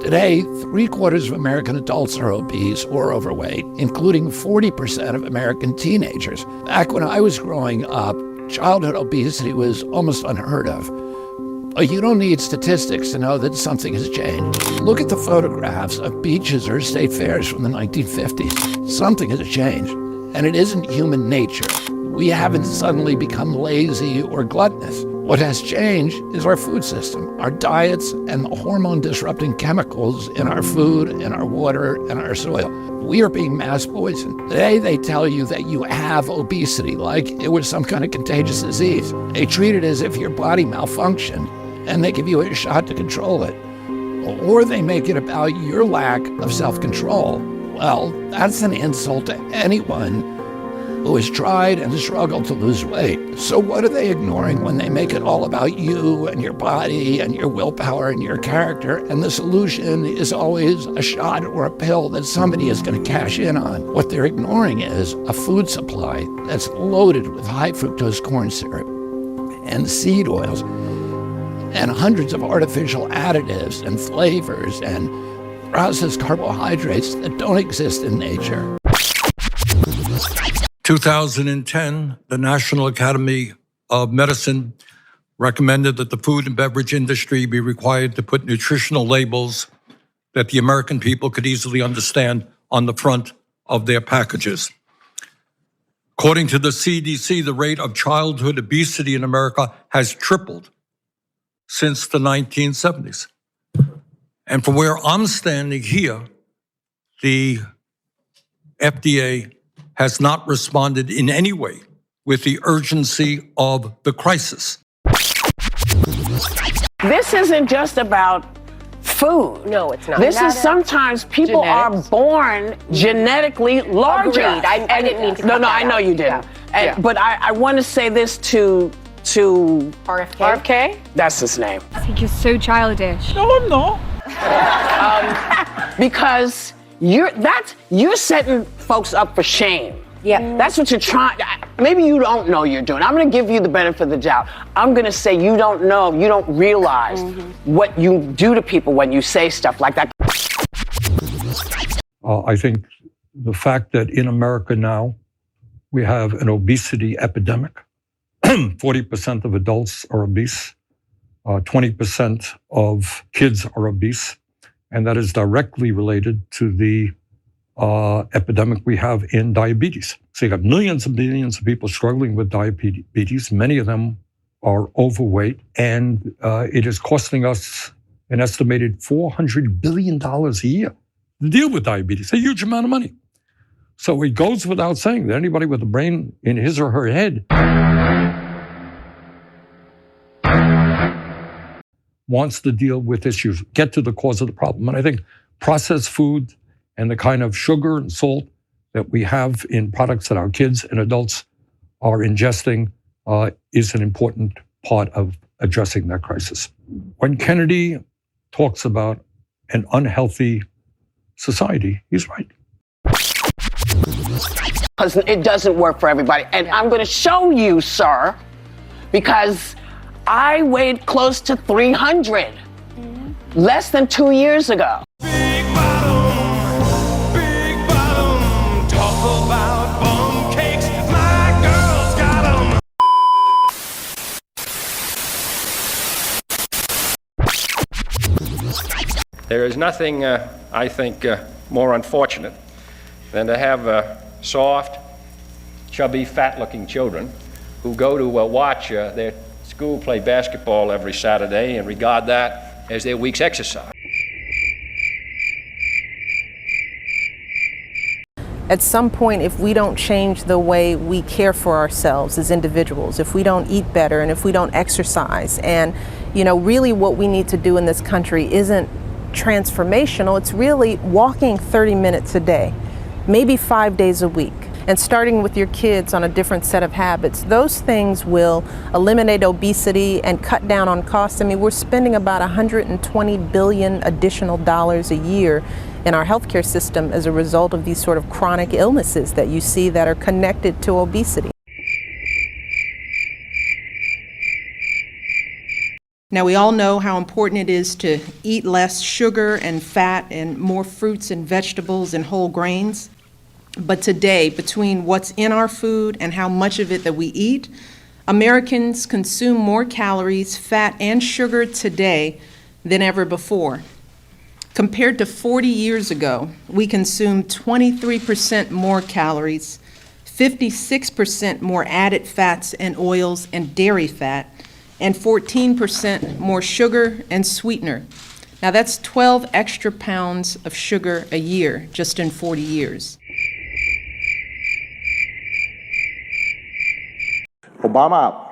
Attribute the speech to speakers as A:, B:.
A: Today, 3/4 of American adults are obese or overweight, including 40% of American teenagers. Back when I was growing up, childhood obesity was almost unheard of. But you don't need statistics to know that something has changed. Look at the photographs of beaches or state fairs from the 1950s. Something has changed, and it isn't human nature. We haven't suddenly become lazy or gluttonous. What has changed is our food system, our diets, and the hormone-disrupting chemicals in our food, in our water, and our soil. We are being mass poisoned. Today, they tell you that you have obesity, like it was some kind of contagious disease. They treat it as if your body malfunctioned, and they give you a shot to control it. Or they make it about your lack of self-control. Well, that's an insult to anyone who has tried and struggled to lose weight. So what are they ignoring when they make it all about you and your body and your willpower and your character? And the solution is always a shot or a pill that somebody is going to cash in on. What they're ignoring is a food supply that's loaded with high fructose corn syrup and seed oils and hundreds of artificial additives and flavors and processed carbohydrates that don't exist in nature.
B: 2010, the National Academy of Medicine recommended that the food and beverage industry be required to put nutritional labels that the American people could easily understand on the front of their packages. According to the CDC, the rate of childhood obesity in America has tripled since the 1970s. And from where I'm standing here, the FDA has not responded in any way with the urgency of the crisis.
C: This isn't just about food.
D: No, it's not.
C: This is sometimes people are born genetically larger.
D: Agreed. I didn't mean to cut
C: No,
D: that
C: I know
D: out.
C: you didn't.
D: Yeah.
C: But I want to say this to RFK? That's his name.
E: I think you're so childish.
C: No, I'm not. Because you're setting folks up for shame.
D: Yeah.
C: That's what you're trying. Maybe you don't know you're doing. I'm going to give you the benefit of the doubt. I'm going to say you don't know, you don't realize what you do to people when you say stuff like that.
B: I think the fact that in America now we have an obesity epidemic, 40% of adults are obese, 20% of kids are obese, and that is directly related to the epidemic we have in diabetes. So you have millions and millions of people struggling with diabetes. Many of them are overweight, and it is costing us an estimated $400 billion a year to deal with diabetes, a huge amount of money. So it goes without saying that anybody with a brain in his or her head wants to deal with issues, get to the cause of the problem. And I think processed food and the kind of sugar and salt that we have in products that our kids and adults are ingesting is an important part of addressing that crisis. When Kennedy talks about an unhealthy society, he's right.
C: Because it doesn't work for everybody. And I'm going to show you, sir, because I weighed close to 300 less than 2 years ago.
F: Big bottom, talk about bum cakes, my girl's got 'em.
G: There is nothing, I think, more unfortunate than to have soft, chubby, fat-looking children who go to watch their school play basketball every Saturday and regard that as their week's exercise.
H: At some point, if we don't change the way we care for ourselves as individuals, if we don't eat better and if we don't exercise, and really what we need to do in this country isn't transformational, it's really walking 30 minutes a day, maybe 5 days a week, and starting with your kids on a different set of habits. Those things will eliminate obesity and cut down on costs. I mean, we're spending about $120 billion additional dollars a year in our healthcare system as a result of these sort of chronic illnesses that you see that are connected to obesity. Now, we all know how important it is to eat less sugar and fat and more fruits and vegetables and whole grains. But today, between what's in our food and how much of it that we eat, Americans consume more calories, fat, and sugar today than ever before. Compared to 40 years ago, we consume 23% more calories, 56% more added fats and oils and dairy fat, and 14% more sugar and sweetener. Now that's 12 extra pounds of sugar a year just in 40 years.
D: Obama